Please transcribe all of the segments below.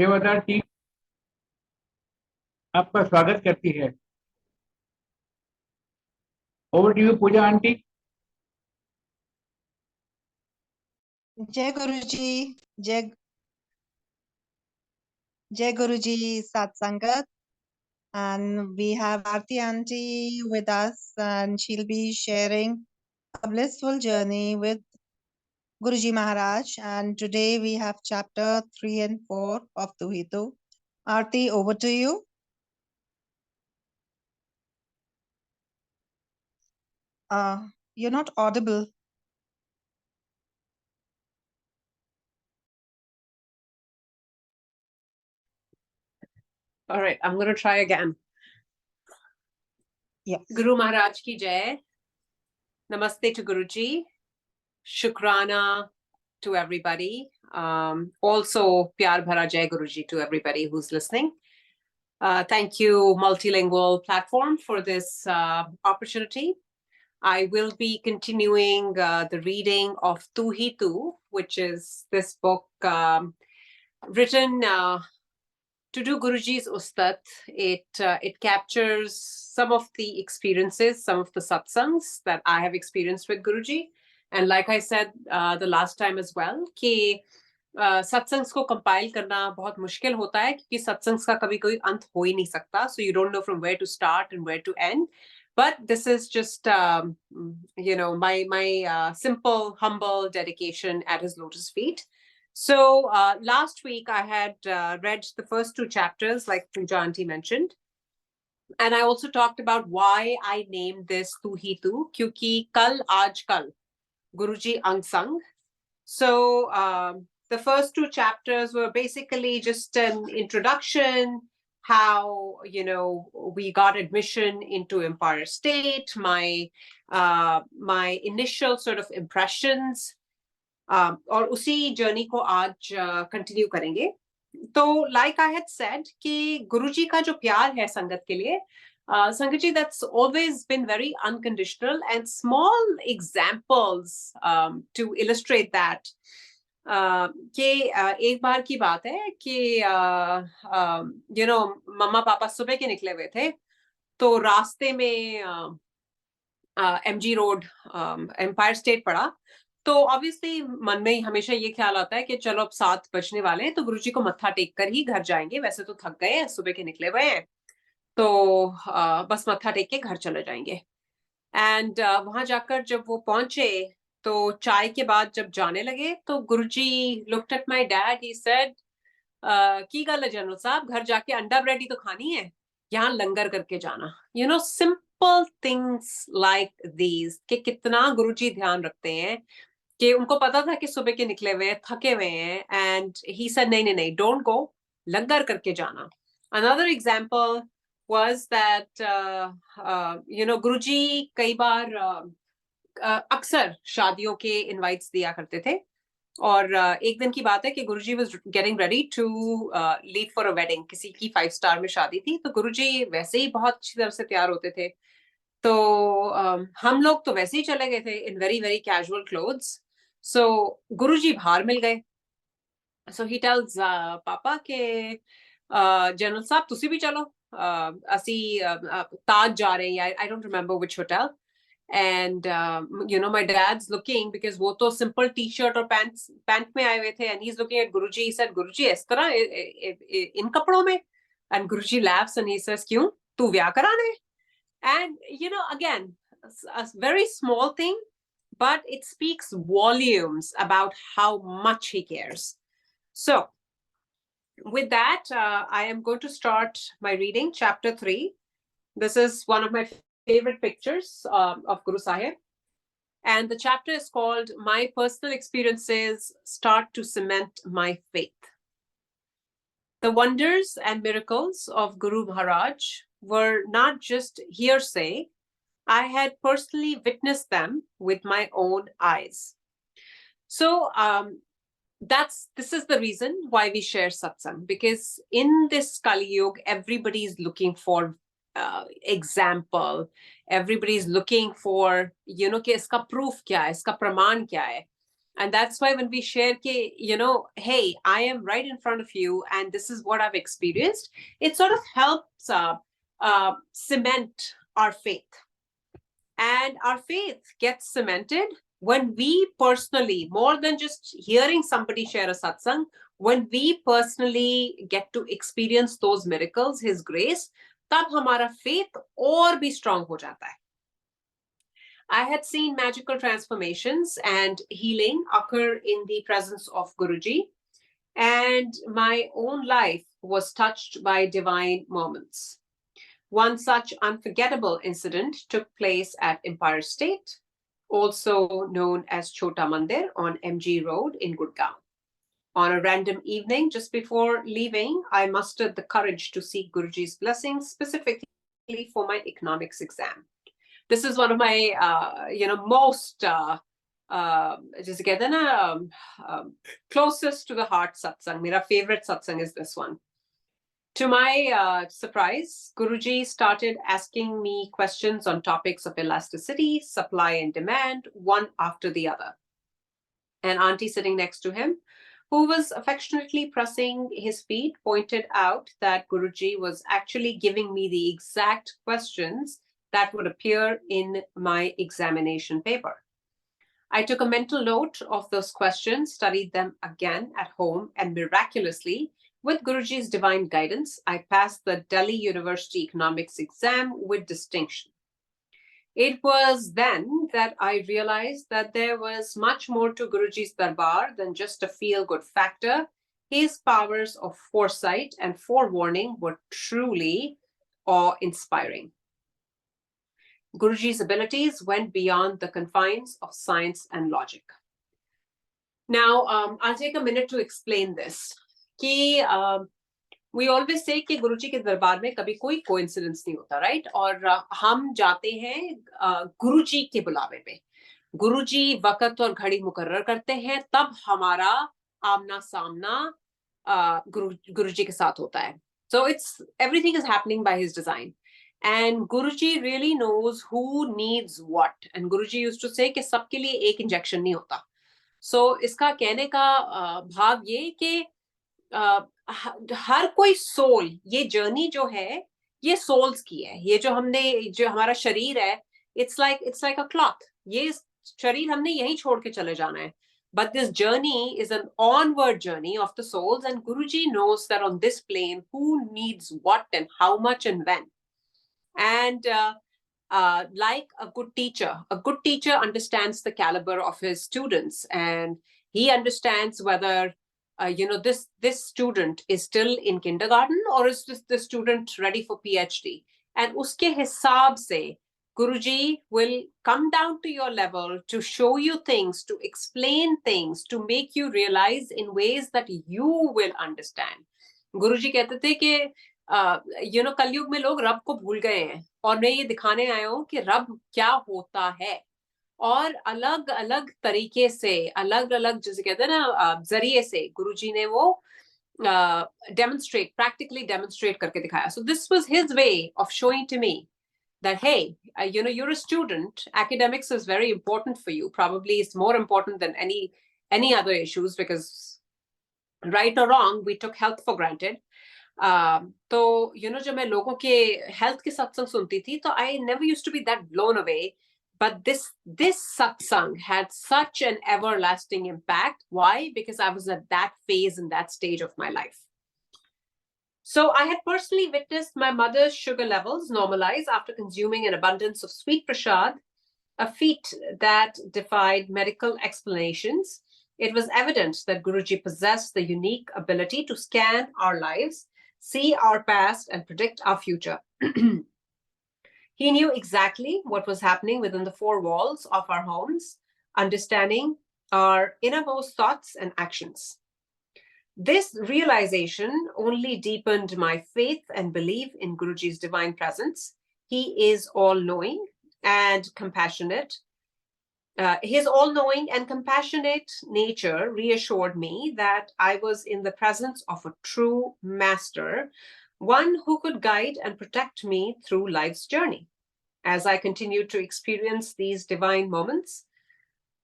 सेवादार टीम आपका स्वागत करती है। Over to you Pooja aunty. जय गुरु जी। जय जय गुरु जी सात संगत, and we have Aarti auntie with us, and she'll be sharing a blissful journey with Guruji Maharaj. And today we have chapter 3 and 4 of Tuhitu. Aarti, over to you. You're not audible. All right, I'm going to try again. Yes. Guru Maharaj ki jai. Namaste to Guruji. Shukrana to everybody. Also, Pyar Bhara Jai Guruji to everybody who's listening. Thank you, Multilingual platform, for this opportunity. I will be continuing the reading of Tu Hi Tu, which is this book written to do Guruji's ustat. It captures some of the experiences, some of the satsangs that I have experienced with Guruji. And like I said the last time as well, कि सत्संग्स को compile करना बहुत मुश्किल होता है क्योंकि सत्संग्स का कभी कोई अंत हो ही नहीं सकता. So you don't know from where to start and where to end. But this is just, my simple, humble dedication at his lotus feet. So last week I had read the first two chapters, like Pooja Aunty mentioned. And I also talked about why I named this Tu Hi Tu, kyunki kal aaj kal, Guruji Ang Sang. So the first two chapters were basically just an introduction, how, we got admission into Empire State, my initial sort of impressions, और उसी journey को आज continue करेंगे. तो like I had said कि गुरुजी का जो प्यार है संगत के लिए, संगत जी, that's always been very unconditional, and small examples to illustrate that. कि एक बार की बात है कि मम्मा पापा सुबह के निकले हुए थे, तो रास्ते में MG रोड, एम्पायर स्टेट पड़ा. तो ऑब्वियसली मन में हमेशा ये ख्याल आता है कि चलो अब 7 बजने वाले हैं, तो गुरुजी को मत्था टेक कर ही घर जाएंगे. वैसे तो थक गए हैं, सुबह के निकले हुए हैं, तो बस मत्था टेक के घर चले जाएंगे. एंड वहां जाकर जब वो पहुंचे, तो चाय के बाद जब जाने लगे, तो Guruji looked at my dad, he said, की गल है जनरल साहब, घर जाके अंडा ब्रेड ही तो खानी है, यहाँ लंगर करके जाना. सिंपल थिंग्स लाइक दीज कि कितना गुरुजी ध्यान रखते हैं, कि उनको पता था कि सुबह के निकले हुए हैं, थके हुए हैं, एंड ही सेड नहीं नहीं नहीं, डोंट गो, लंगर करके जाना. अनदर एग्जांपल वाज दैट गुरुजी कई बार अक्सर शादियों के इनवाइट्स दिया करते थे. और एक दिन की बात है कि Guruji was getting ready to leave for a wedding. किसी की 5 स्टार में शादी थी, तो गुरुजी वैसे ही बहुत अच्छी तरह से तैयार होते थे. तो हम लोग तो वैसे ही चले गए थे in very very casual clothes. So Guruji बाहर मिल गए. सो ही टेल्स पापा के जनरल साहब तुसी भी चलो, ਅਸੀਂ ताज जा रहे हैं, I don't remember which hotel. And my dad's looking, because वो तो simple t-shirt और pant में आए हुए थे, and he's looking at Guruji. He said, Guruji इस तरह इन कपड़ों में? And Guruji laughs and he says, क्यों, तू ब्याह कराना है? And again, a very small thing, but it speaks volumes about how much he cares. So with that, I am going to start my reading, chapter 3. This is one of my favorite pictures of Guru Sahib. And the chapter is called My Personal Experiences Start to Cement My Faith. The wonders and miracles of Guru Maharaj were not just hearsay. I had personally witnessed them with my own eyes. So this is the reason why we share satsang, because in this Kali Yuga, everybody is looking for example. Everybody is looking for, कि इसका proof क्या है, इसका प्रमाण क्या है. And that's why when we share, hey, I am right in front of you and this is what I've experienced, it sort of helps cement our faith. And our faith gets cemented when we personally, more than just hearing somebody share a satsang, when we personally get to experience those miracles, His grace, tab hamara faith aur bhi strong ho jata hai. I had seen magical transformations and healing occur in the presence of Guruji, and my own life was touched by divine moments. One such unforgettable incident took place at Empire State, also known as Chota Mandir on MG Road in Gurgaon. On a random evening just before leaving, I mustered the courage to seek Guruji's blessings specifically for my economics exam. This is one of my, most, just कहते हैं ना, closest to the heart satsang. Mera favorite satsang is this one. To my surprise, Guruji started asking me questions on topics of elasticity, supply and demand, one after the other. An auntie sitting next to him, who was affectionately pressing his feet, pointed out that Guruji was actually giving me the exact questions that would appear in my examination paper. I took a mental note of those questions, studied them again at home, and miraculously, with Guruji's divine guidance, I passed the Delhi University economics exam with distinction. It was then that I realized that there was much more to Guruji's darbar than just a feel-good factor. His powers of foresight and forewarning were truly awe-inspiring. Guruji's abilities went beyond the confines of science and logic. Now, I'll take a minute to explain this. We always say कि गुरुजी के दरबार में कभी कोई coincidence नहीं होता, right? और हम जाते हैं गुरुजी के बुलावे पे. गुरुजी वक्त और घड़ी मुकर्रर करते हैं, तब हमारा आमना सामना गुरुजी के साथ होता है. So everything is happening by his design. And Guruji really knows who needs what. And Guruji used to say कि सबके लिए एक इंजेक्शन नहीं होता. So इसका कहने का भाव ये कि हर कोई सोल, ये जर्नी जो है ये सोल्स की है. ये जो हमारा शरीर है, it's like a cloth. ये शरीर हमने यहीं छोड़ के चले जाना है. But this journey is an onward journey of the souls, and Guruji knows that on this plane who needs what and how much and when. And like a good teacher understands the caliber of his students, and he understands whether this student is still in kindergarten or is the student ready for PhD. And uske hisab se Guruji will come down to your level to show you things, to explain things, to make you realize in ways that you will understand. Guruji कहते थे कि कलयुग में लोग रब को भूल गए हैं, और मैं ये दिखाने आया हूँ कि रब क्या होता है. और अलग अलग तरीके से, अलग अलग जैसे कहते हैं ना जरिए से गुरुजी ने वो practically demonstrate करके दिखाया. So this was his way of showing to me that, hey, you're a student. Academics is very important for you. Probably it's more important than any other issues, because right or wrong, we took health for granted. तो जब मैं लोगों के health के सत्संग सुनती थी, तो I never used to be that blown away. But this satsang had such an everlasting impact. Why? Because I was at that phase and that stage of my life. So I had personally witnessed my mother's sugar levels normalize after consuming an abundance of sweet prasad, a feat that defied medical explanations. It was evident that Guruji possessed the unique ability to scan our lives, see our past, and predict our future. He knew exactly what was happening within the four walls of our homes, understanding our innermost thoughts and actions. This realization only deepened my faith and belief in Guruji's divine presence. He is all-knowing and compassionate. His all-knowing and compassionate nature reassured me that I was in the presence of a true master, one who could guide and protect me through life's journey. As I continued to experience these divine moments,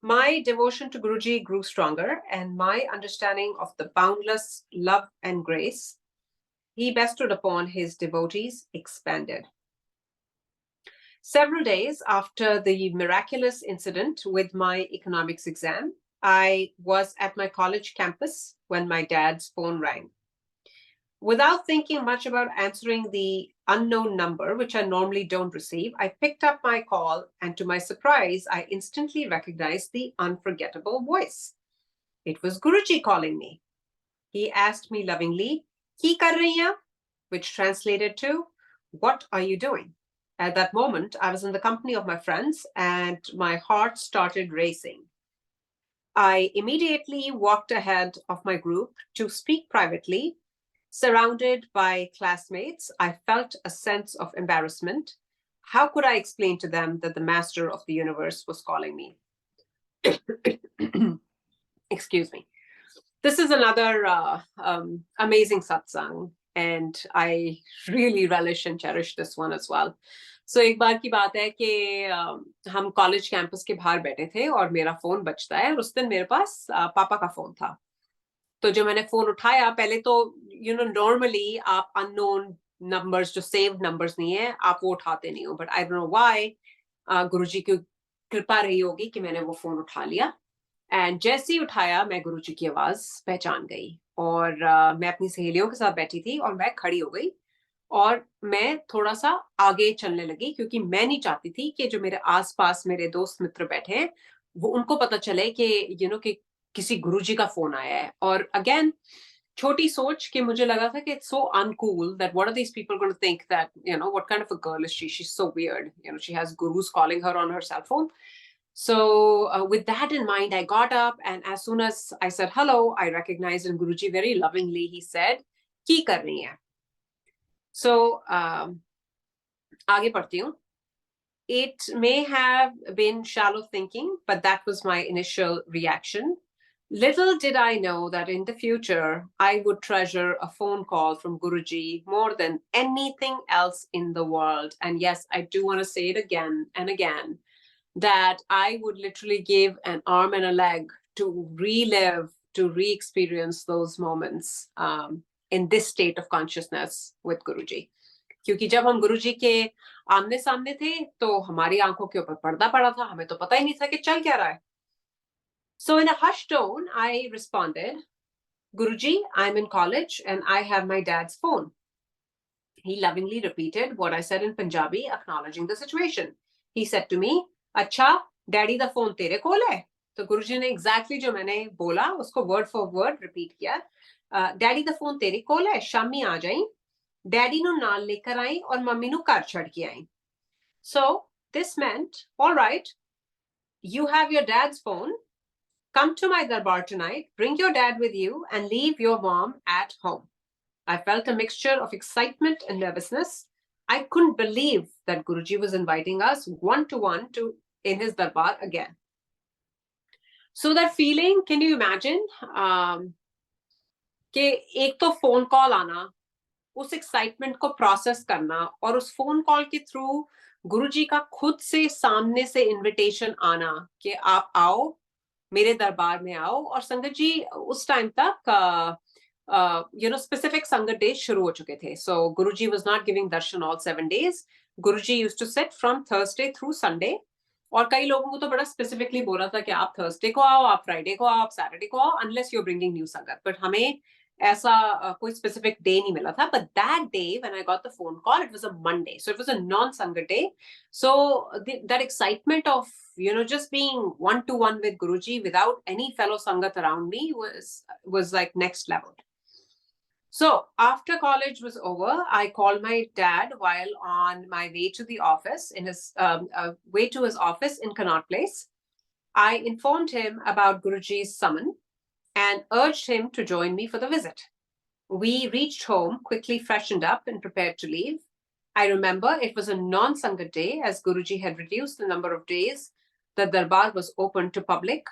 My devotion to Guruji grew stronger, and my understanding of the boundless love and grace he bestowed upon his devotees expanded. Several days after the miraculous incident with my economics exam, I was at my college campus when my dad's phone rang. Without thinking much about answering the unknown number, which I normally don't receive, I picked up my call, and to my surprise, I instantly recognized the unforgettable voice. It was Guruji calling me. He asked me lovingly, "Ki kar rahi hai?" which translated to, "What are you doing?" At that moment, I was in the company of my friends, and my heart started racing. I immediately walked ahead of my group to speak privately. Surrounded by classmates, I felt a sense of embarrassment. How could I explain to them that the master of the universe was calling me? Excuse me. This is another amazing satsang, and I really relish and cherish this one as well. So एक बार की बात है कि हम college campus के बाहर बैठे थे और मेरा फोन बजता है, और उस दिन मेरे पास पापा का फोन था. तो जो मैंने फोन उठाया, पहले तो नॉर्मली आप अननोन नंबर्स, जो सेव्ड नंबर्स नहीं है, आप वो उठाते नहीं हो, but I don't know why Guruji की कृपा रही होगी कि मैंने वो फोन उठा लिया. एंड जैसे ही उठाया, मैं गुरुजी की आवाज पहचान गई, और मैं अपनी सहेलियों के साथ बैठी थी और मैं खड़ी हो गई और मैं थोड़ा सा आगे चलने लगी, क्योंकि मैं नहीं चाहती थी कि जो मेरे आसपास मेरे दोस्त मित्र बैठे हैं वो उनको पता चले कि कि किसी गुरुजी का फोन आया है. और अगेन छोटी सोच कि मुझे लगा था कि it's so uncool that what are these people going to think that what kind of a girl is she is so weird, she has Guruji's calling her on her cell phone. So with that in mind, I got up, and as soon as I said hello, I recognized in Guruji very lovingly. He said, "Ki kar rahi hai?" So आगे पढ़ती हूँ. It may have been shallow thinking, but that was my initial reaction. Little did I know that in the future, I would treasure a phone call from Guruji more than anything else in the world. And yes, I do want to say it again and again, that I would literally give an arm and a leg to relive, to re-experience those moments in this state of consciousness with Guruji. क्योंकि जब हम गुरुजी के आमने सामने थे तो हमारी आंखों के ऊपर पर्दा पड़ा था, हमें तो पता ही नहीं था कि चल क्या रहा है. So in a hushed tone, I responded, "Guruji, I'm in college and I have my dad's phone." He lovingly repeated what I said in Punjabi, acknowledging the situation. He said to me, "अच्छा, daddy दा phone तेरे कोल है?" तो गुरुजी ने exactly जो मैंने बोला उसको वर्ड फॉर वर्ड रिपीट किया. डैडी दा फोन तेरे कोल है, शामी आ जाई, डैडी नु नाल लेकर आई और मम्मी नु घर छड़ के आई. So this meant, all right, you have your dad's phone. Come to my darbar tonight, bring your dad with you, and leave your mom at home. I felt a mixture of excitement and nervousness. I couldn't believe that Guruji was inviting us one-to-one in his darbar again. So that feeling, can you imagine? कि एक तो phone call आना, उस excitement को process करना, और उस phone call के थ्रू गुरुजी का खुद से सामने से इनविटेशन आना कि आप आओ, मेरे दरबार में आओ. और संगत जी उस टाइम तक specific संगत डेज शुरू हो चुके थे. So Guruji was not giving darshan all 7 days. Guruji used to sit from Thursday through Sunday. और कई लोगों को तो बड़ा स्पेसिफिकली बोला था कि आप थर्सडे को आओ, आप फ्राइडे को आओ, आप सैटरडे को आओ, unless you are bringing new sangat. But हमें ऐसा कोई स्पेसिफिक डे नहीं मिला था. But that day when I got the phone call, it was a Monday, so it was a non sangat day. So that excitement of just being one-to-one with Guruji without any fellow sangat around me was like next level. So after college was over, I called my dad while on my way to the office, in his way to his office in Connaught Place. I informed him about Guruji's summon and urged him to join me for the visit. We reached home, quickly freshened up and prepared to leave. I remember it was a non-sangat day, as Guruji had reduced the number of days the darbar was open to public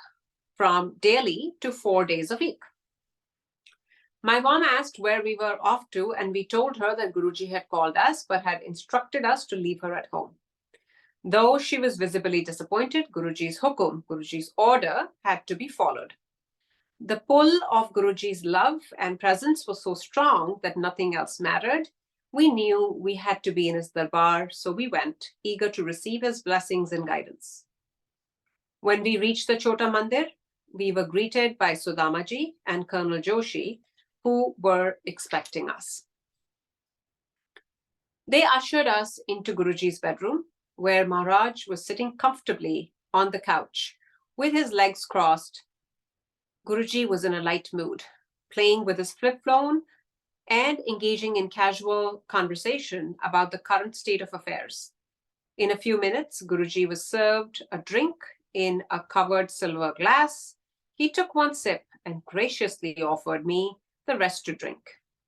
from daily to 4 days a week. My mom asked where we were off to, and we told her that Guruji had called us but had instructed us to leave her at home. Though she was visibly disappointed, Guruji's hukum, Guruji's order, had to be followed. The pull of Guruji's love and presence was so strong that nothing else mattered. We knew we had to be in his darbar, so we went, eager to receive his blessings and guidance. When we reached the Chota Mandir, we were greeted by Sudamaji and Colonel Joshi, who were expecting us. They ushered us into Guruji's bedroom, where Maharaj was sitting comfortably on the couch with his legs crossed. Guruji was in a light mood, playing with his flip phone and engaging in casual conversation about the current state of affairs. In a few minutes, Guruji was served a drink in a covered silver glass. He took one sip and graciously offered me the rest to drink.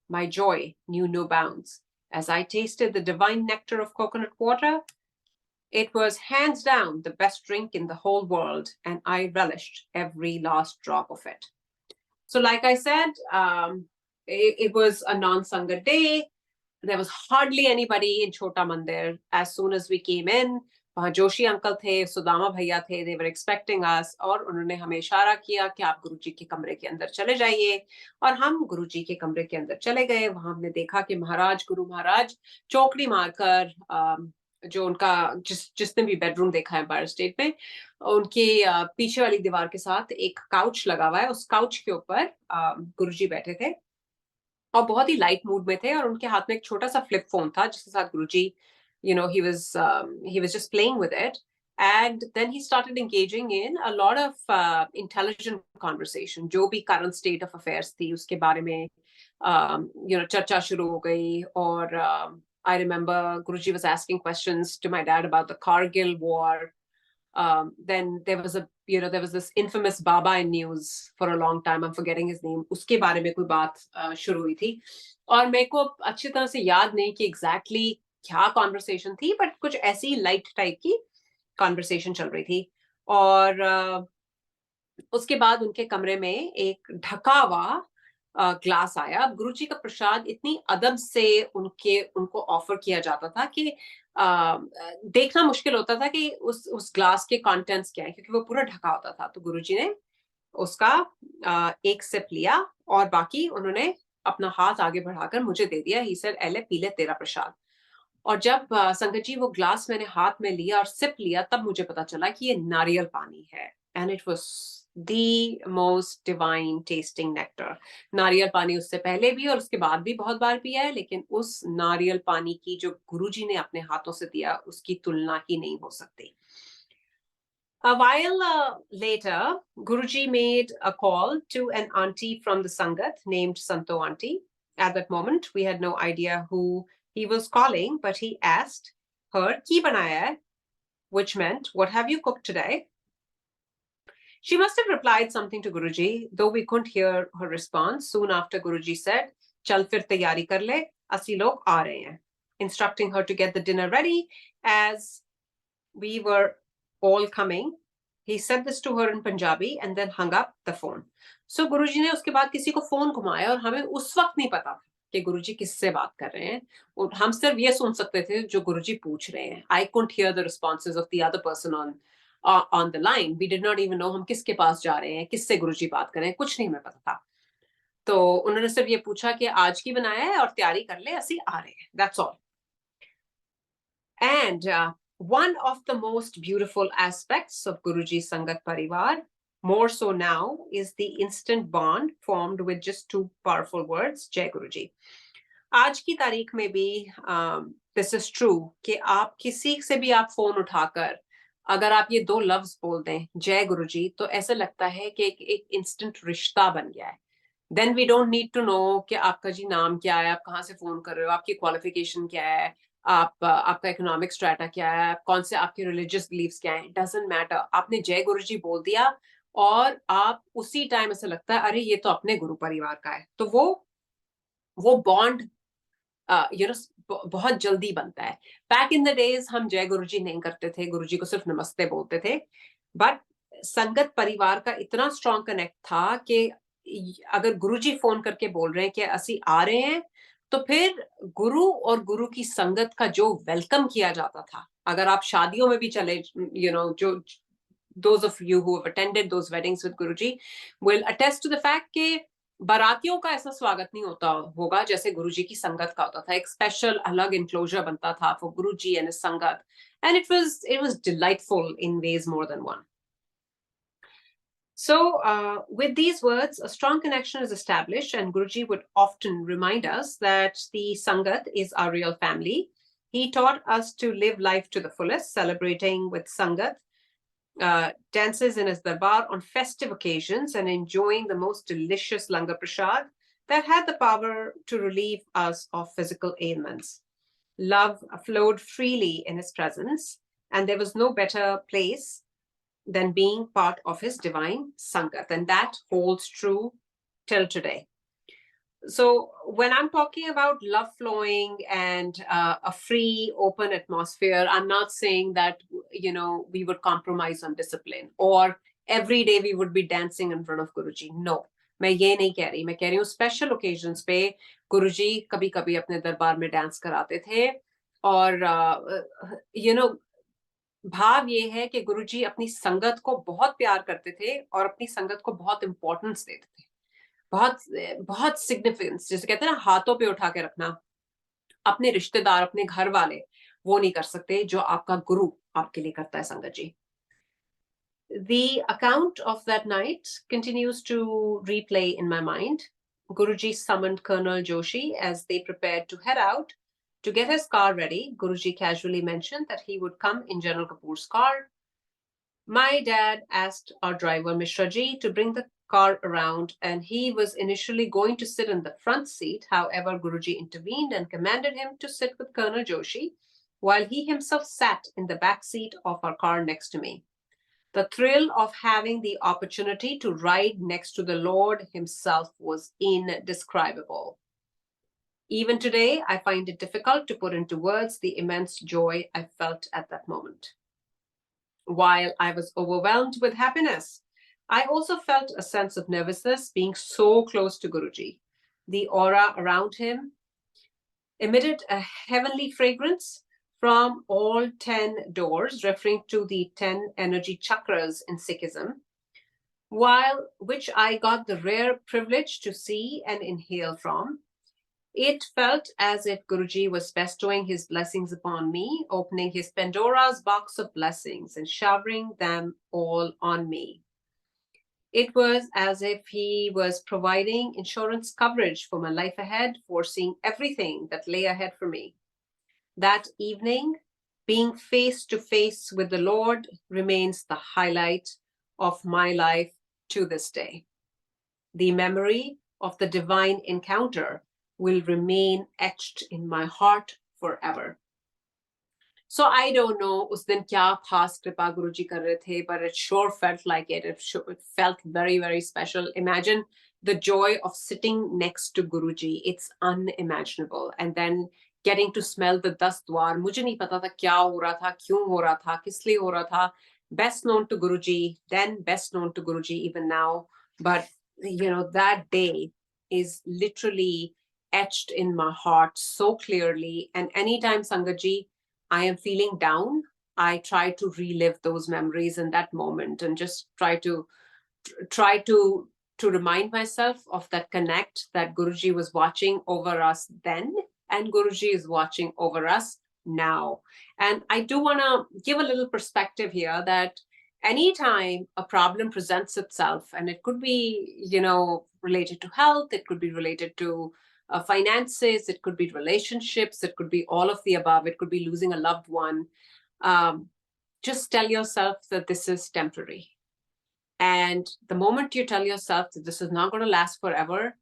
My joy knew no bounds. As I tasted the divine nectar of coconut water, it was hands down the best drink in the whole world, and I relished every last drop of it. So like I said, it was a non-Sangat day. There was hardly anybody in Chota Mandir. As soon as we came in, वहाँ Joshi uncle थे, सुदामा भैया थे, they were expecting us, और उन्होंने हमें इशारा किया कि आप गुरुजी के कमरे के अंदर चले जाइए, और हम गुरुजी के कमरे के अंदर चले गए. वहाँ हमने देखा कि महाराज, गुरु महाराज चौकड़ी मारकर, जो उनका जिसने भी बेडरूम देखा है एम्पायर स्टेट में, उनके पीछे वाली दीवार के साथ एक काउच लगा हुआ है. उस काउच के ऊपर गुरुजी बैठे थे और बहुत ही लाइट मूड में थे, और उनके हाथ में एक छोटा सा फ्लिप फोन था जिसके साथ गुरुजी, you know, he was just playing with it. And then he started engaging in a lot of intelligent conversation. जो भी current state of affairs थी उसके बारे में you know, चर्चा शुरू हो गई. और I remember Guruji was asking questions to my dad about the Kargil war. Then there was this infamous Baba in news for a long time. I'm forgetting his name. उसके बारे में कोई बात शुरू हुई थी, और मेरे को अच्छी तरह से याद नहीं कि exactly क्या कॉन्वर्सेशन थी, बट कुछ ऐसी लाइट टाइप की कॉन्वर्सेशन चल रही थी. और उसके बाद उनके कमरे में एक ढका हुआ ग्लास आया. अब गुरुजी का प्रसाद इतनी अदब से उनको ऑफर किया जाता था कि देखना मुश्किल होता था कि उस ग्लास के कंटेंट्स क्या है, क्योंकि वो पूरा ढका होता था. तो गुरुजी ने उसका एक सिप लिया और बाकी उन्होंने अपना हाथ आगे बढ़ाकर मुझे दे दिया. ही सेड, एले पीले तेरा प्रसाद. और जब संगत जी वो ग्लास मैंने हाथ में लिया और सिप लिया, तब मुझे पता चला कि ये नारियल पानी है. And it was the most divine testing nectar. नारियल पानी उससे पहले भी और उसके बाद भी बहुत बार पिया है, लेकिन उस नारियल पानी की जो गुरुजी ने अपने हाथों से दिया, उसकी तुलना ही नहीं हो सकती. A while later, Guruji made a call to an auntie from the Sangat named Santo Auntie. At that moment, we had no idea who he was calling, but he asked her, "Ki banaya hai?" which meant, "What have you cooked today?" She must have replied something to Guruji, though we couldn't hear her response. Soon after, Guruji said, "Chal fir tayari kar le, assi log aa rahe hain," instructing her to get the dinner ready. As we were all coming, he said this to her in Punjabi and then hung up the phone. So गुरुजी ने उसके बाद किसी को phone घुमाया, और हमें उस वक्त नहीं पता कि गुरुजी किससे बात कर रहे हैं, और हम सिर्फ ये सुन सकते थे जो गुरुजी पूछ रहे हैं. I couldn't hear the responses of the other person on the line. We did not even know हम किसके पास जा रहे हैं, किससे गुरुजी बात कर रहे हैं, कुछ नहीं हमें पता था. तो उन्होंने सिर्फ ये पूछा कि आज की बनाया है और तैयारी कर ले, ਅਸੀਂ आ रहे हैं. That's all. And one of the most beautiful aspects of Guruji's Sangat Parivar, more so now, is the instant bond formed with just two powerful words, Jai Guruji. आज की तारीख में भी this is true कि आप किसी से भी आप फोन उठाकर अगर आप ये दो लफ्ज बोल दें, जय गुरुजी, तो ऐसा लगता है कि एक इंस्टेंट रिश्ता बन गया है. Then we don't need to know कि आपका जी नाम क्या है, आप कहाँ से फोन कर रहे हो, आपकी क्वालिफिकेशन क्या है, आपका इकोनॉमिक स्ट्रेटा क्या है, कौन से आपके रिलीजियस बिलीव्स क्या है. Doesn't matter. आपने जय गुरुजी बोल दिया और आप उसी टाइम ऐसा लगता है, अरे ये तो अपने गुरु परिवार का है. तो वो बॉन्ड बहुत जल्दी बनता है. बैक इन द डेज हम जय गुरुजी नहीं करते थे, गुरुजी को सिर्फ नमस्ते बोलते थे. बट संगत परिवार का इतना स्ट्रॉन्ग कनेक्ट था कि अगर गुरुजी फोन करके बोल रहे हैं कि ਅਸੀਂ आ रहे हैं, तो फिर गुरु और गुरु की संगत का जो वेलकम किया जाता था, अगर आप शादियों में भी चले, जो those of you who have attended those weddings with Guruji will attest to the fact कि बारातियों का ऐसा स्वागत नहीं होता होगा जैसे गुरुजी की संगत का होता था. एक स्पेशल अलग enclosure बनता था for Guruji and his संगत, and it was delightful in ways more than one. So with these words, a strong connection is established, and Guruji would often remind us that the Sangat is our real family. He taught us to live life to the fullest, celebrating with Sangat, dances in his darbar on festive occasions, and enjoying the most delicious langar prasad that had the power to relieve us of physical ailments. Love flowed freely in his presence, and there was no better place than being part of his divine Sangat. And that holds true till today. So when I'm talking about love flowing and a free, open atmosphere, I'm not saying that, we would compromise on discipline or every day we would be dancing in front of Guruji. No, मैं ये नहीं कह रही. मैं कह रही हूँ special occasions पे गुरुजी कभी कभी अपने दरबार में डांस कराते थे. और भाव ये है कि गुरुजी अपनी संगत को बहुत प्यार करते थे और अपनी संगत को बहुत इंपॉर्टेंस देते थे. बहुत बहुत सिग्निफिकेंस, जैसे कहते हैं ना हाथों पे उठा के रखना. अपने रिश्तेदार, अपने घर वाले वो नहीं कर सकते जो आपका गुरु आपके लिए करता है संगत जी. The account of that night continues to replay in my mind. Guruji summoned Colonel Joshi as they prepared to head out to get his car ready. Guruji casually mentioned that he would come in General Kapur's car. My dad asked our driver, Mishra Ji, to bring the car around, and he was initially going to sit in the front seat. However, Guruji intervened and commanded him to sit with Colonel Joshi, while he himself sat in the back seat of our car next to me. The thrill of having the opportunity to ride next to the Lord himself was indescribable. Even today, I find it difficult to put into words the immense joy I felt at that moment. While I was overwhelmed with happiness, I also felt a sense of nervousness being so close to Guruji. The aura around him emitted a heavenly fragrance from all 10 doors, referring to the 10 energy chakras in Sikhism, which I got the rare privilege to see and inhale from. It felt as if Guruji was bestowing his blessings upon me, opening his Pandora's box of blessings and showering them all on me. It was as if he was providing insurance coverage for my life ahead, foreseeing everything that lay ahead for me. That evening, being face to face with the Lord remains the highlight of my life to this day. The memory of the divine encounter will remain etched in my heart forever. So I don't know उस दिन क्या खास कृपा गुरुजी कर रहे थे, but it sure felt like it. It felt very, very special. Imagine the joy of sitting next to Guruji. It's unimaginable. And then getting to smell the 10 द्वार. मुझे नहीं पता था क्या हो रहा था, क्यों हो रहा था, किस लिए हो रहा था. Best known to Guruji, then best known to Guruji even now. But, that day is literally etched in my heart so clearly. And anytime Sangatji, I am feeling down, I try to relive those memories in that moment and just try to remind myself of that connect that Guruji was watching over us then, and Guruji is watching over us now. And I do want to give a little perspective here that anytime a problem presents itself, and it could be, related to health, it could be related to finances, it could be relationships, it could be all of the above, it could be losing a loved one. Just tell yourself that this is temporary. And the moment you tell yourself that this is not going to last forever,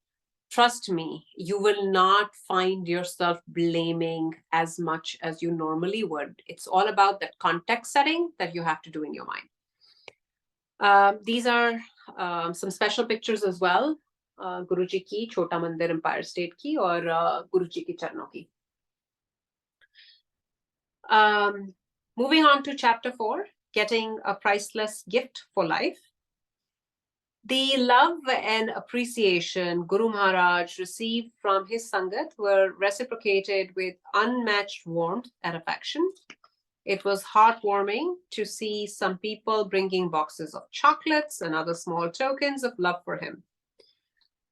trust me, you will not find yourself blaming as much as you normally would. It's all about that context setting that you have to do in your mind. These are some special pictures as well. गुरुजी की छोटा मंदिर empire state की और गुरुजी की चरणों की. Moving on to chapter 4, getting a priceless gift for life. The love and appreciation Guru Maharaj received from his Sangat were reciprocated with unmatched warmth and affection. It was heartwarming to see some people bringing boxes of chocolates and other small tokens of love for him.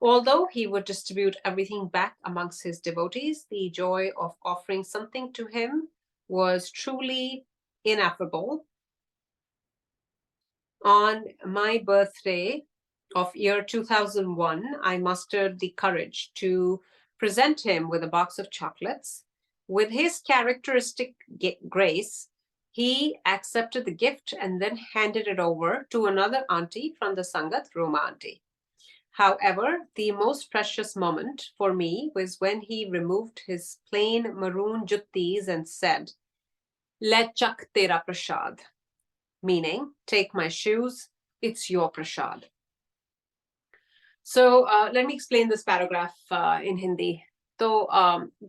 Although he would distribute everything back amongst his devotees, the joy of offering something to him was truly ineffable. On my birthday of year 2001, I mustered the courage to present him with a box of chocolates. With his characteristic grace, he accepted the gift and then handed it over to another auntie from the Sangat, Roma auntie. However, the most precious moment for me was when he removed his plain maroon juttis and said, "Le chak tera prashad," meaning, "Take my shoes, it's your prashad." So let me explain this paragraph in Hindi. तो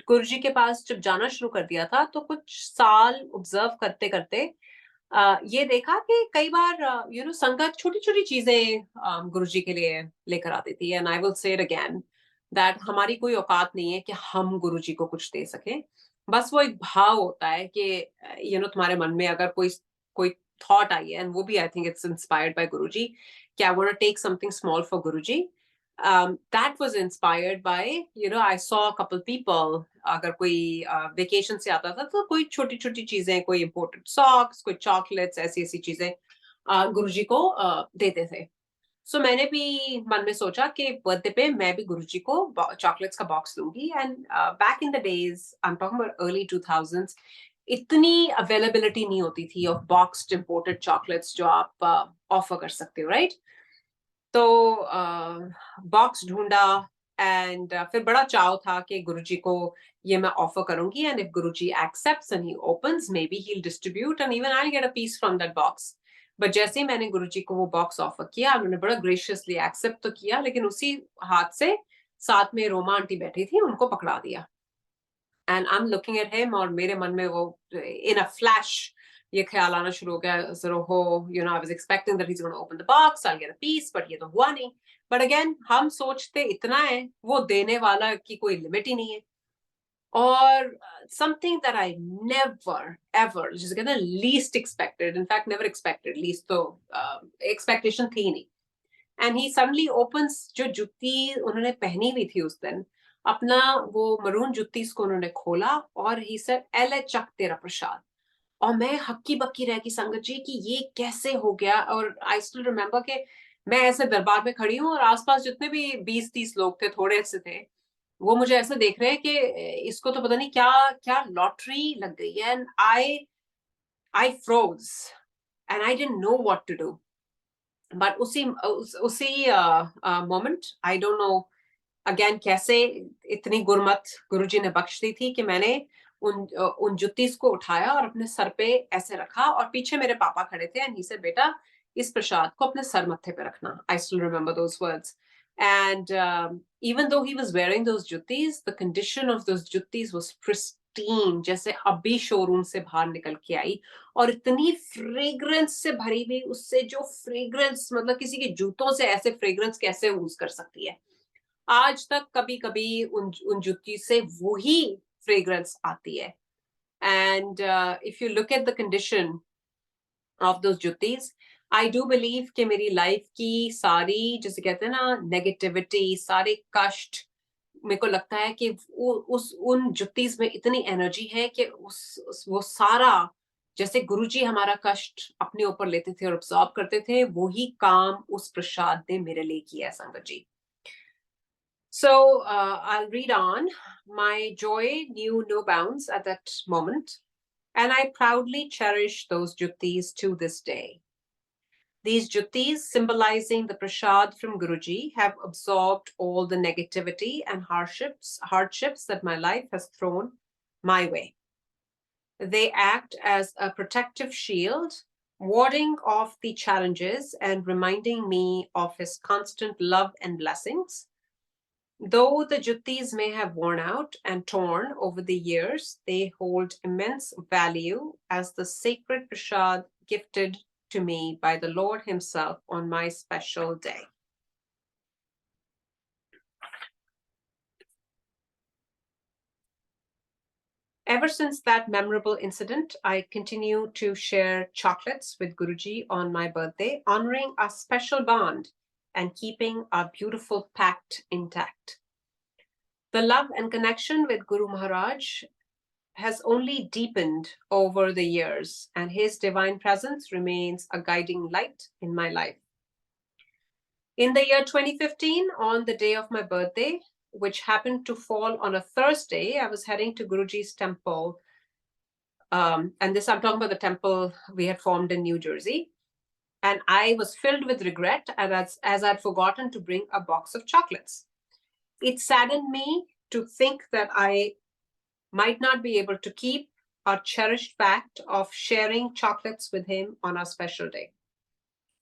गुरुजी के पास जब जाना शुरू कर दिया था तो कुछ साल ऑब्जर्व करते करते ये देखा कि कई बार संगत छोटी छोटी चीजें गुरुजी के लिए लेकर आती थी. And I will say it again that हमारी कोई औकात नहीं है कि हम गुरुजी को कुछ दे सकें. बस वो एक भाव होता है कि तुम्हारे मन में अगर कोई कोई थॉट आई है, एंड वो भी I think it's inspired by Guruji, कि I want to take something small for Guruji. That was inspired by, I saw a couple people, अगर कोई वेकेशन से आता था तो कोई छोटी छोटी चीजें, कोई इम्पोर्टेड सॉक्स, कोई चॉकलेट्स, ऐसी ऐसी चीजें गुरुजी को देते थे. सो मैंने भी मन में सोचा कि बर्थडे पे मैं भी गुरुजी को चॉकलेट्स का बॉक्स लूंगी. And back in the days, I am talking about early 2000s, इतनी अवेलेबिलिटी नहीं होती थी ऑफ बॉक्स्ड इम्पोर्टेड चॉकलेट्स जो आप ऑफर कर सकते हो, राइट? तो बॉक्स ढूंढा एंड फिर बड़ा चाव था कि गुरुजी को ये मैं ऑफर करूंगी, एंड इफ गुरुजी accepts and he opens, maybe he will distribute and even I will get a piece from that box. But जैसे ही मैंने गुरुजी को वो बॉक्स ऑफर किया, उन्होंने बड़ा ग्रेशियसली एक्सेप्ट तो किया, लेकिन उसी हाथ से साथ में रोमा आंटी बैठी थी, उनको पकड़ा दिया. And I am looking at him, और मेरे मन में वो इन अ फ्लैश ये ख्याल आना शुरू हो गया, जरूर हो, I was expecting that he is gonna open the box, I will get a piece, but ये तो हुआ नहीं. बट अगेन हम सोचते इतना है, वो देने वाला की कोई लिमिट ही नहीं है. और something that I never ever, जिसे कहते हैं least expected, in fact never expected, least तो एक्सपेक्टेशन थी नहीं. एंड ही सडनली ओपन्स, जो जुत्ती उन्होंने पहनी हुई थी उस दिन, अपना वो मरून जुत्ती को उन्होंने खोला और ही सेड, "एले चक तेरा प्रसाद." और मैं हक्की बक्की रह गई संगत जी कि ये कैसे हो गया. और आई स्टिल रिमेम्बर कि मैं ऐसे दरबार में खड़ी हूँ और आसपास जितने भी 20-30 लोग थे, थोड़े से थे, वो मुझे ऐसे देख रहे हैं कि इसको तो पता नहीं क्या क्या लॉटरी लग गई है. And I froze and I didn't know what to do. But उसी moment, I don't know again कैसे इतनी गुरमत गुरुजी ने बख्श दी थी कि मैंने उन जुत्तीस को उठाया और अपने सर पे ऐसे रखा, और पीछे मेरे पापा खड़े थे. एंड ही सेड, "बेटा, इस प्रसाद को अपने सर मत्थे पे रखना." I still remember those words. And even though he was wearing those juttis, the condition of those juttis was pristine, जैसे अभी शोरूम से बाहर निकल के आई. और इतनी फ्रेग्रेंस से भरी हुई, उससे जो फ्रेग्रेंस, मतलब किसी के जूतों से ऐसे फ्रेग्रेंस कैसे यूज कर सकती है. आज तक कभी कभी उन जुत्ती से वही फ्रेग्रेंस आती है. And if you look at the condition of those juttis, I do believe कि मेरी लाइफ की सारी, जैसे कहते हैं ना, नेगेटिविटी, सारे कष्ट, मेरे को लगता है कि उन जुत्तीज में इतनी एनर्जी है कि वो सारा, जैसे गुरुजी हमारा कष्ट अपने ऊपर लेते थे और अब्सॉर्ब करते थे, वही काम उस प्रसाद ने मेरे लिए किया, संगत जी. So I'll read on. My joy knew no bounds at that moment, and I proudly cherish those juttis to this day. These juttis, symbolizing the prasad from Guruji, have absorbed all the negativity and hardships that my life has thrown my way. They act as a protective shield, warding off the challenges and reminding me of his constant love and blessings. Though the juttis may have worn out and torn over the years, they hold immense value as the sacred prasad gifted to me by the Lord himself on my special day. Ever since that memorable incident, I continue to share chocolates with Guruji on my birthday, honoring our special bond and keeping our beautiful pact intact. The love and connection with Guru Maharaj has only deepened over the years, and his divine presence remains a guiding light in my life. In the year 2015, on the day of my birthday, which happened to fall on a Thursday, I was heading to Guruji's temple. And this, I'm talking about the temple we had formed in New Jersey. And I was filled with regret as I'd forgotten to bring a box of chocolates. It saddened me to think that I might not be able to keep our cherished pact of sharing chocolates with him on our special day.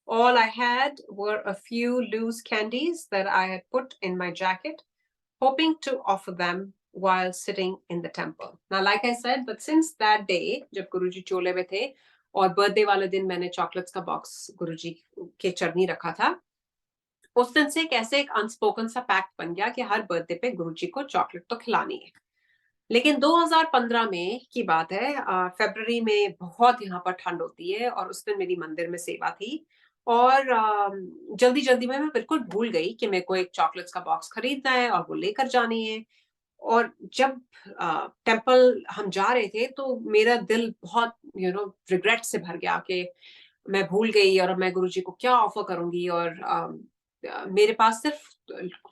All I had were a few loose candies that I had put in my jacket, hoping to offer them while sitting in the temple. Now, like I said, but since that day, जब गुरुजी चोले में थे और birthday वाले दिन मैंने chocolates का box गुरुजी के चरनी रखा था, उस दिन से कैसे एक अनस्पोकन सा पैक्ट बन गया कि हर बर्थडे पे गुरुजी को चॉकलेट तो खिलानी है. लेकिन 2015 में की बात है, फरवरी में बहुत यहाँ पर ठंड होती है और उस दिन मेरी मंदिर में सेवा थी और जल्दी जल्दी में मैं बिल्कुल भूल गई कि मेरे को एक चॉकलेट्स का बॉक्स खरीदना है और वो लेकर जानी है. और जब टेम्पल हम जा रहे थे तो मेरा दिल बहुत रिग्रेट से भर गया कि मैं भूल गई और मैं गुरुजी को क्या ऑफर करूंगी. और मेरे पास सिर्फ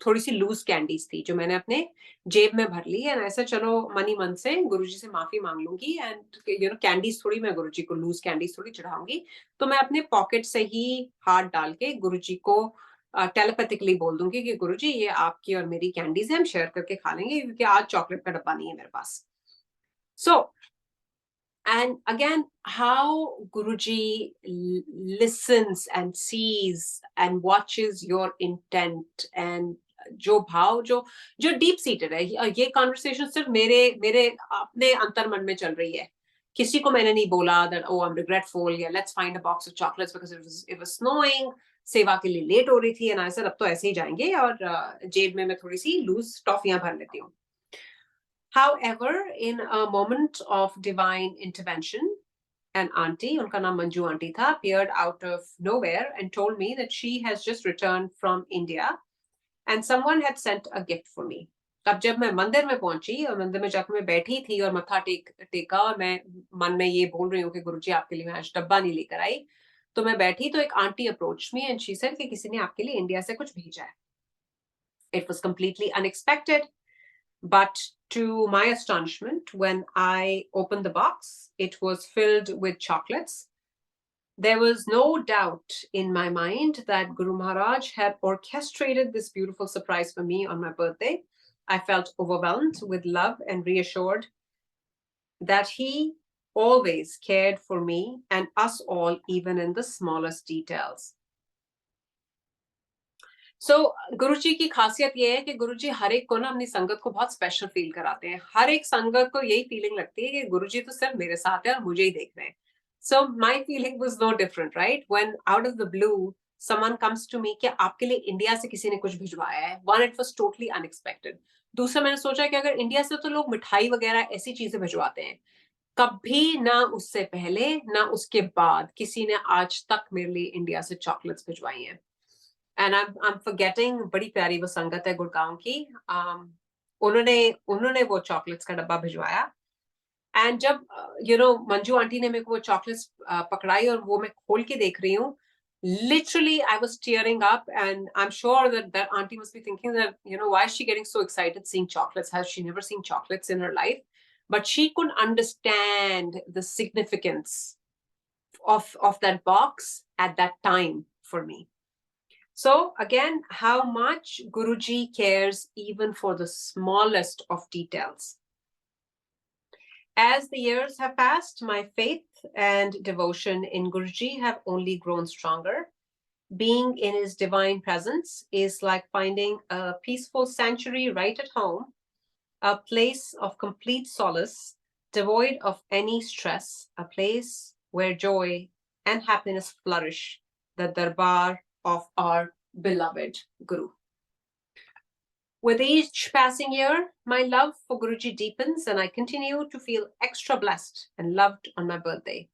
थोड़ी सी लूज कैंडीज थी जो मैंने अपने जेब में भर ली एंड ऐसा चलो मनी मन से गुरुजी से माफी मांग लूंगी एंड कैंडीज थोड़ी मैं गुरुजी को लूज कैंडीज थोड़ी चढ़ाऊंगी. तो मैं अपने पॉकेट से ही हाथ डाल के गुरुजी को टेलीपैथिकली बोल दूंगी कि गुरुजी ये आपकी और मेरी कैंडीज है, हम शेयर करके खा लेंगे क्योंकि आज चॉकलेट का डब्बा नहीं है मेरे पास. सो and again, how Guruji listens and sees and watches your intent and जो भाव जो डीप सीटेड है. ये कॉन्वर्सेशन सिर्फ मेरे अपने अंतर मन में चल रही है. किसी को मैंने नहीं बोला that oh I'm regretful या let's find a box of chocolates because it was snowing, सेवा के लिए लेट हो रही थी and I said अब तो ऐसे ही जाएंगे और जेब में मैं थोड़ी सी लूज टॉफियां भर लेती हूँ. However, in a moment of divine intervention, an auntie, unka naam Manju auntie tha, appeared out of nowhere and told me that she has just returned from India and someone had sent a gift for me. अब जब मैं मंदिर में पहुंची और मंदिर में जाकर मैं बैठी थी और मत्था टेका और मैं मन में ये बोल रही हूँ कि गुरुजी आपके लिए मैं आज डब्बा नहीं लेकर आई, तो मैं बैठी तो एक aunty approach me and she said कि किसी ने आपके लिए इंडिया से कुछ भेजा है. It was completely unexpected. But to my astonishment, when I opened the box, it was filled with chocolates. There was no doubt in my mind that Guru Maharaj had orchestrated this beautiful surprise for me on my birthday. I felt overwhelmed with love and reassured that he always cared for me and us all, even in the smallest details. सो गुरुजी की खासियत ये है कि गुरुजी हर एक को ना अपनी संगत को बहुत स्पेशल फील कराते हैं. हर एक संगत को यही फीलिंग लगती है कि गुरुजी तो सिर्फ मेरे साथ है और मुझे ही देख रहे हैं. So my feeling was no different, right? When out of the blue someone comes to me कि आपके लिए इंडिया से किसी ने कुछ भिजवाया है. One, it was totally unexpected. दूसरा, मैंने सोचा कि अगर इंडिया से तो लोग मिठाई वगैरह ऐसी चीजें भिजवाते हैं, कभी ना उससे पहले ना उसके बाद किसी ने आज तक मेरे लिए इंडिया से चॉकलेट्स भिजवाई हैं. And I'm forgetting, बड़ी प्यारी वो संगत है गुड़गांव की. उन्होंने वो चॉकलेट्स का डब्बा भिजवाया एंड जब मंजू आंटी ने मेरे को वो चॉकलेट्स पकड़ाई और वो मैं खोल के देख रही हूँ, literally I was tearing up and I'm sure that auntie must be thinking that why is she getting so excited seeing chocolates? Has she never seen chocolates in her life? But she could understand the significance of that box at that time for me. So again, how much Guruji cares even for the smallest of details. As the years have passed, my faith and devotion in Guruji have only grown stronger. Being in his divine presence is like finding a peaceful sanctuary right at home, a place of complete solace, devoid of any stress, a place where joy and happiness flourish, the darbar of our beloved Guru. With each passing year, my love for Guruji deepens and I continue to feel extra blessed and loved on my birthday.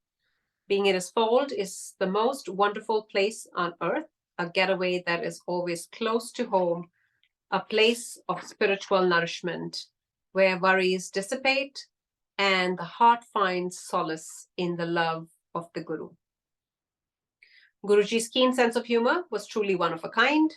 Being in his fold is the most wonderful place on earth, a getaway that is always close to home, a place of spiritual nourishment where worries dissipate and the heart finds solace in the love of the Guru. Guruji's keen sense of humor was truly one of a kind.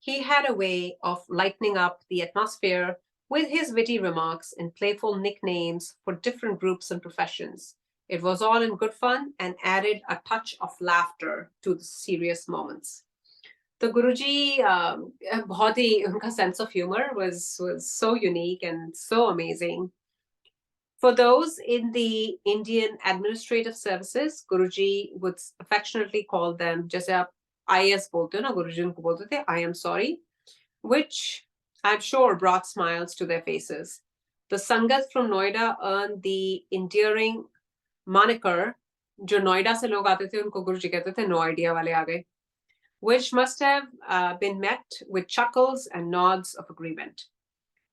He had a way of lightening up the atmosphere with his witty remarks and playful nicknames for different groups and professions. It was all in good fun and added a touch of laughter to the serious moments. The Guruji, बहुत ही उनका sense of humor was so unique and so amazing. For those in the Indian administrative services, Guruji would affectionately call them, जैसे आप IAS बोलते हो ना, गुरुजी उनको बोलते थे, I am sorry, which I'm sure brought smiles to their faces. The Sangat from Noida earned the endearing moniker, जो नोएडा से लोग आते थे उनको गुरुजी कहते थे, no idea वाले आ गए, which must have been met with chuckles and nods of agreement.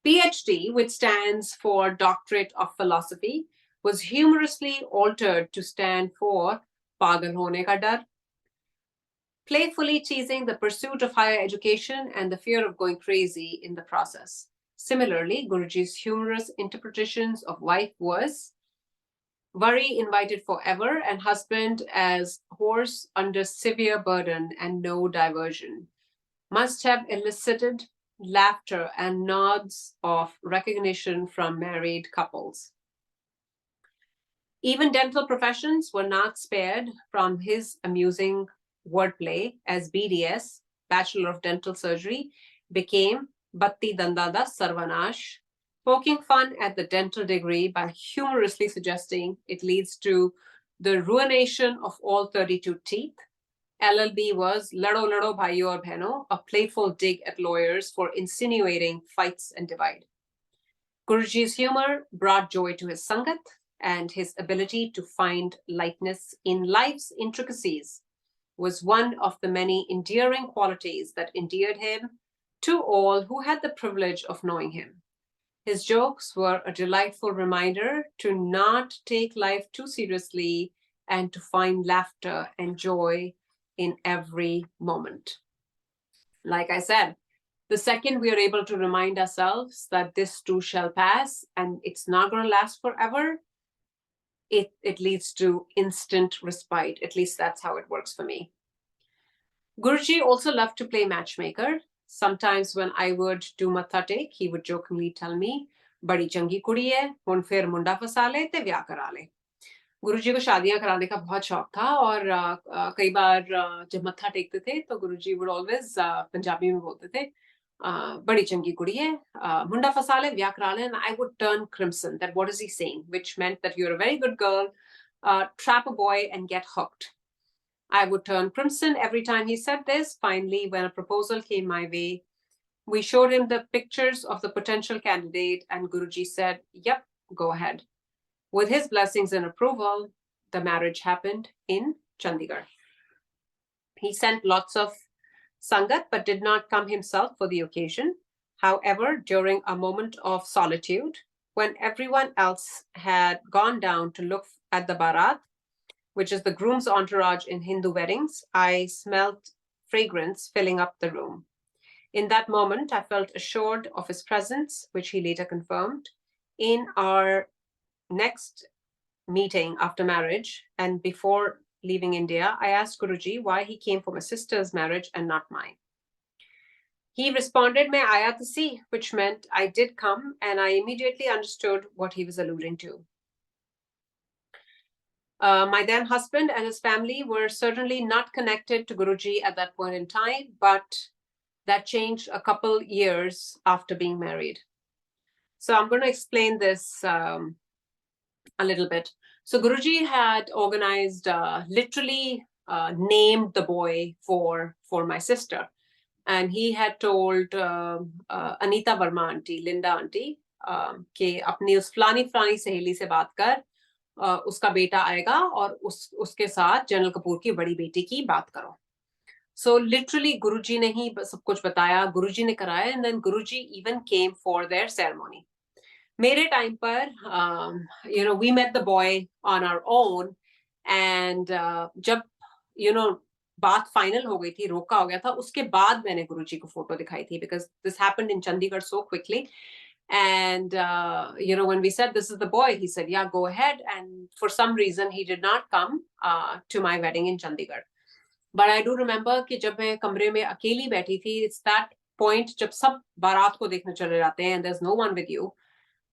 PhD, which stands for Doctorate of Philosophy, was humorously altered to stand for Pagal hone ka dar, playfully teasing the pursuit of higher education and the fear of going crazy in the process. Similarly, Guruji's humorous interpretations of wife was worry invited forever and husband as horse under severe burden and no diversion, must have elicited laughter and nods of recognition from married couples. Even dental professions were not spared from his amusing wordplay, as BDS, Bachelor of Dental Surgery, became Batti Dandada Sarvanash, poking fun at the dental degree by humorously suggesting it leads to the ruination of all 32 teeth. LLB was Lado Lado Bhaiyo aur Behno, a playful dig at lawyers for insinuating fights and divide. Guruji's humor brought joy to his Sangat, and his ability to find lightness in life's intricacies was one of the many endearing qualities that endeared him to all who had the privilege of knowing him. His jokes were a delightful reminder to not take life too seriously and to find laughter and joy in every moment. Like I said, the second we are able to remind ourselves that this too shall pass and it's not going to last forever, it leads to instant respite. At least that's how it works for me. Guruji also loved to play matchmaker. Sometimes when I would do matha take, he would jokingly tell me, "Badi changi kudi hai, hun fir munda fasa le te vyah kara le." गुरुजी को शादियां कराने का बहुत शौक था और कई बार जब मत्था टेकते थे तो गुरुजी would always पंजाबी में बोलते थे, बड़ी चंगी कुड़ी है, मुंडा फसा ले, व्याह करा ले, and I would turn crimson that what is he saying, which meant that you're a very good girl, trap a boy and get hooked. I would turn crimson every time he said this. Finally, when a proposal came my way, we showed him the pictures of the potential candidate and Guruji said, yep, go ahead. With his blessings and approval, the marriage happened in Chandigarh. He sent lots of Sangat, but did not come himself for the occasion. However, during a moment of solitude, when everyone else had gone down to look at the Barat, which is the groom's entourage in Hindu weddings, I smelled fragrance filling up the room. In that moment, I felt assured of his presence, which he later confirmed. In our next meeting after marriage and before leaving India, I asked Guruji why he came for my sister's marriage and not mine. He responded, "Main aaya to see," which meant I did come, and I immediately understood what he was alluding to. My then husband and his family were certainly not connected to Guruji at that point in time, but that changed a couple years after being married. So I'm going to explain this a little bit. So Guruji had organized, literally named the boy for my sister. And he had told Anita Verma auntie, Linda auntie, कि अपनी उस फलानी सहेली से बात कर, उसका बेटा आएगा और उसके साथ जनरल कपूर की बड़ी बेटी की बात करो. So literally Guruji ने ही सब कुछ बताया, Guruji ने कराया, and then Guruji even came for their ceremony. मेरे टाइम पर we met the boy on our own, and जब बात फाइनल हो गई थी, रोका हो गया था, उसके बाद मैंने गुरुजी को फोटो दिखाई थी, because this happened in Chandigarh so quickly. And when we said this is the boy, he said, yeah, go ahead. And for some reason he did not come to my wedding in Chandigarh. But I do remember कि जब मैं कमरे में अकेली बैठी थी, it's that point जब सब बारात को देखने चले जाते हैं and there's no one with you,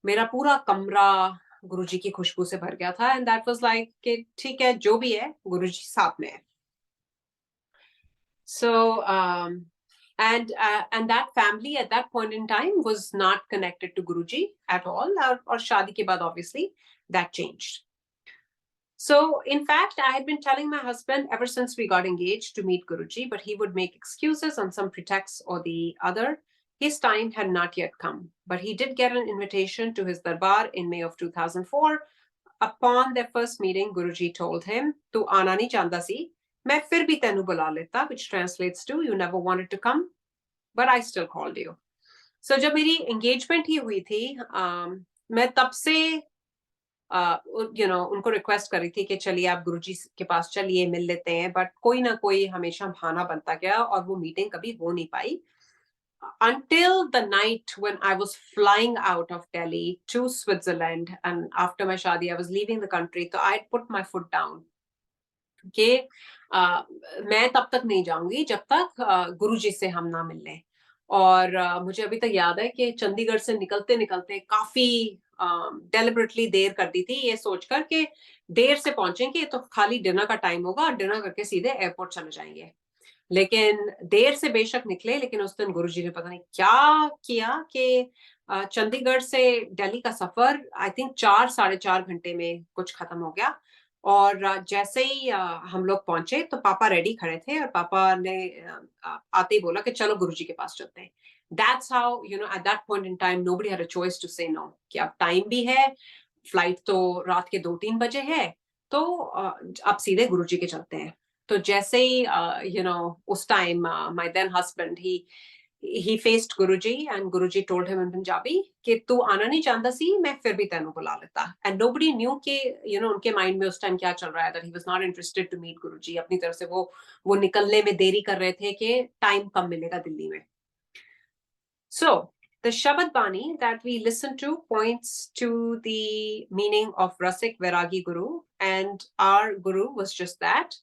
मेरा पूरा कमरा गुरुजी की खुशबू से भर गया था, and that was like कि ठीक है, जो भी है गुरुजी साथ में है. So and that family at that point in time was not connected to Guruji at all. Or शादी के बाद obviously that changed. So in fact, I had been telling my husband ever since we got engaged to meet Guruji, but he would make excuses on some pretext or the other. His time had not yet come, but he did get an invitation to his darbar in May of 2004. Upon their first meeting, Guruji told him, "Tu aana nahi chahta si, main fir bhi tenu bula leta," which translates to, "You never wanted to come, but I still called you." So जब मेरी engagement ही हुई थी, मैं तब से उनको request करी थी कि चलिए आप गुरुजी के पास चलिए, मिल लेते हैं, बट कोई ना कोई हमेशा बहाना बनता गया और वो मीटिंग कभी हो नहीं पाई. Until the night when I was flying out of Delhi to Switzerland, and after my shadi I was leaving the country, so I put my foot down कि मैं तब तक नहीं जाऊंगी जब तक गुरुजी से हम ना मिल लें. और मुझे अभी तक याद है कि चंडीगढ़ से निकलते निकलते काफी डेलिबरेटली देर कर दी थी, ये सोचकर कि देर से पहुंचेंगे तो खाली डिनर का टाइम होगा और डिनर करके सीधे एयरपोर्ट चले जाएंगे. लेकिन देर से बेशक निकले, लेकिन उस दिन गुरुजी ने पता नहीं क्या किया कि चंडीगढ़ से दिल्ली का सफर आई थिंक 4-4.5 घंटे में कुछ खत्म हो गया. और जैसे ही हम लोग पहुंचे तो पापा रेडी खड़े थे और पापा ने आते ही बोला कि चलो गुरुजी के पास चलते हैं. That's how, at that point in time, nobody had a choice to say no. कि अब टाइम भी है, फ्लाइट तो रात के 2-3 बजे है, तो अब सीधे गुरुजी के चलते हैं. तो जैसे ही उस time my then husband, he faced Guruji, and Guruji told him in Punjabi कि तू आना नहीं चाहता सी, मैं फिर भी तेनू बुला लेता. And nobody knew कि उनके माइंड में उस टाइम क्या चल रहा है, that he was not interested to meet Guruji. अपनी तरफ से वो निकलने में देरी कर रहे थे कि टाइम कम मिलेगा दिल्ली में. So the Shabad Bani that we listen to points to the meaning of Rasik Vairagi Guru, and our Guru was just that,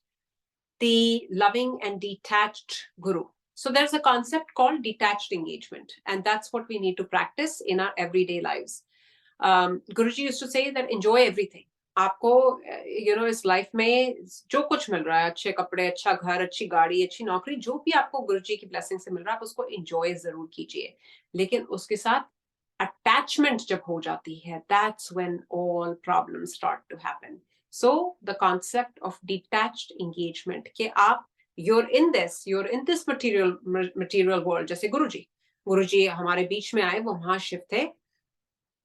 the loving and detached Guru. So there's a concept called detached engagement, and that's what we need to practice in our everyday lives. Guruji used to say that enjoy everything. आपको इस life में जो कुछ मिल रहा है, अच्छे कपड़े, अच्छा घर, अच्छी गाड़ी, अच्छी नौकरी, जो भी आपको गुरुजी की ब्लेसिंग से मिल रहा है, आप उसको एंजॉय जरूर कीजिए. लेकिन उसके साथ अटैचमेंट जब हो जाती है, that's when all problems start to happen. So the concept of detached engagement, कि आप you're in this material world. जैसे गुरुजी हमारे बीच में आए, वो महाशिव थे,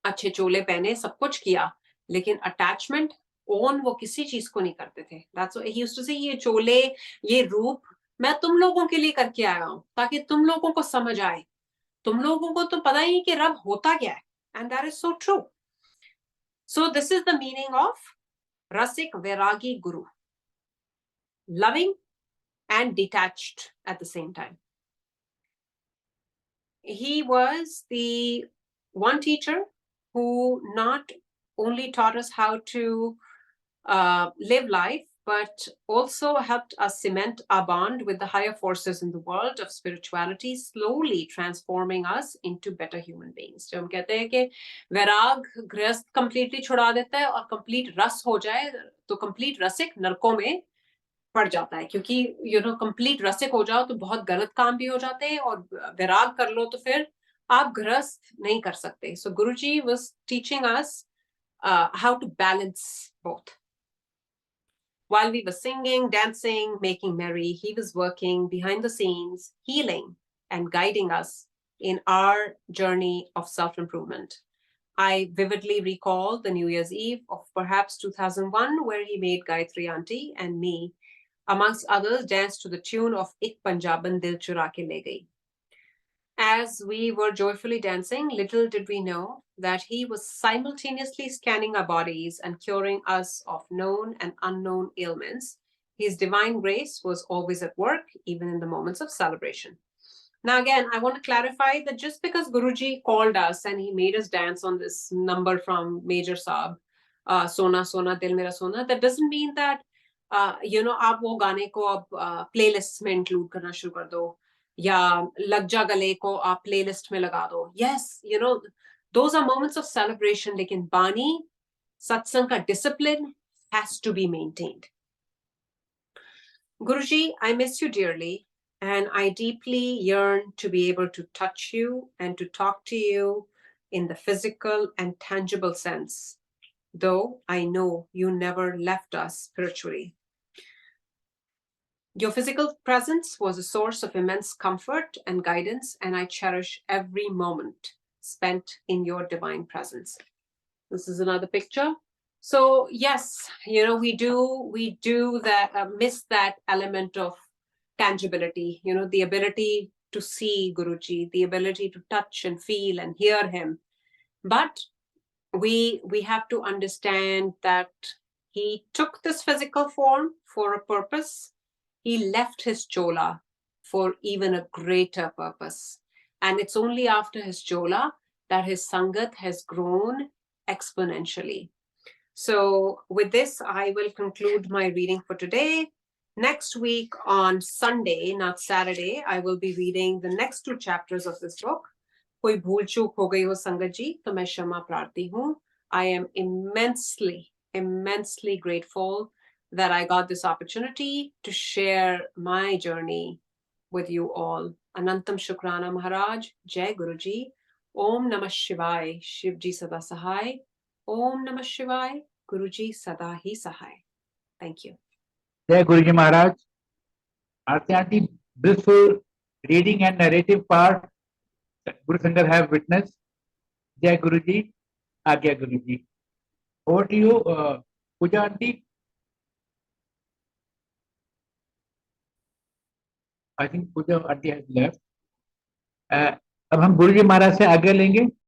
अच्छे चोले पहने, सब कुछ किया, लेकिन अटैचमेंट ओन वो किसी चीज को नहीं करते थे. That's why he used to say, ये चोले, ये रूप मैं तुम लोगों के लिए करके आया हूं, ताकि तुम लोगों को समझ आए. तुम लोगों को तो पता ही कि रब होता क्या है. And that is so true. So this is the meaning of Rasik Vairagi Guru. Loving and detached at the same time. He was the one teacher who not only taught us how to live life, but also helped us cement our bond with the higher forces in the world of spirituality, slowly transforming us into better human beings. जो हम कहते हैं कि वैराग गृहस्थ completely छुड़ा देता है और complete रस हो जाए, तो complete रसिक नरकों में पड़ जाता है, क्योंकि complete रसिक हो जाओ तो बहुत गलत काम भी हो जाते हैं, और वैराग कर लो तो फिर आप गृहस्थ नहीं कर सकते. So Guruji was teaching us how to balance both. While we were singing, dancing, making merry, he was working behind the scenes, healing and guiding us in our journey of self-improvement. I vividly recall the New Year's Eve of perhaps 2001, where he made Gayatri Auntie and me amongst others, danced to the tune of Ik Punjaban Dil Chura Ke Le Gayi. As we were joyfully dancing, little did we know that he was simultaneously scanning our bodies and curing us of known and unknown ailments. His divine grace was always at work, even in the moments of celebration. Now, again, I want to clarify that just because Guruji called us and he made us dance on this number from Major Saab, Sona Sona Dil Mera Sona, that doesn't mean that, आप वो गाने को अब playlist में include करना शुरू कर दो या लग जा गले को आप प्लेलिस्ट में लगा दो. Yes, those are moments of celebration, लेकिन बानी सत्संग का discipline has to be maintained. Guruji, I miss you dearly, and I deeply yearn to be able to touch you and to talk to you in the physical and tangible sense, though I know you never left us spiritually. Your physical presence was a source of immense comfort and guidance, and I cherish every moment spent in your divine presence. This is another picture. So yes, we do that, miss that element of tangibility, the ability to see Guruji, the ability to touch and feel and hear him. But we have to understand that he took this physical form for a purpose. He left his chola for even a greater purpose. And it's only after his chola that his sangat has grown exponentially. So with this, I will conclude my reading for today. Next week on Sunday, not Saturday, I will be reading the next 2 chapters of this book. कोई भूल चूक हो गई हो संगत जी तो मैं क्षमा प्रार्थी हूँ. I am immensely grateful that I got this opportunity to share my journey with you all. Anantam Shukrana Maharaj, Jai Guruji, Om Namah Shivaya, Shivji Sada Sahai, Om Namah Shivaya, Guruji Sada Hi Sahai. Thank you. Jai Guruji Maharaj. Aarti Aunty, blissful reading and narrative part Guru Sangat have witnessed. Jai Guruji, Agya Guruji. Over to you, Puja Aunty. I think Puja Aunty has left. अब हम गुरुजी महाराज से आज्ञा लेंगे.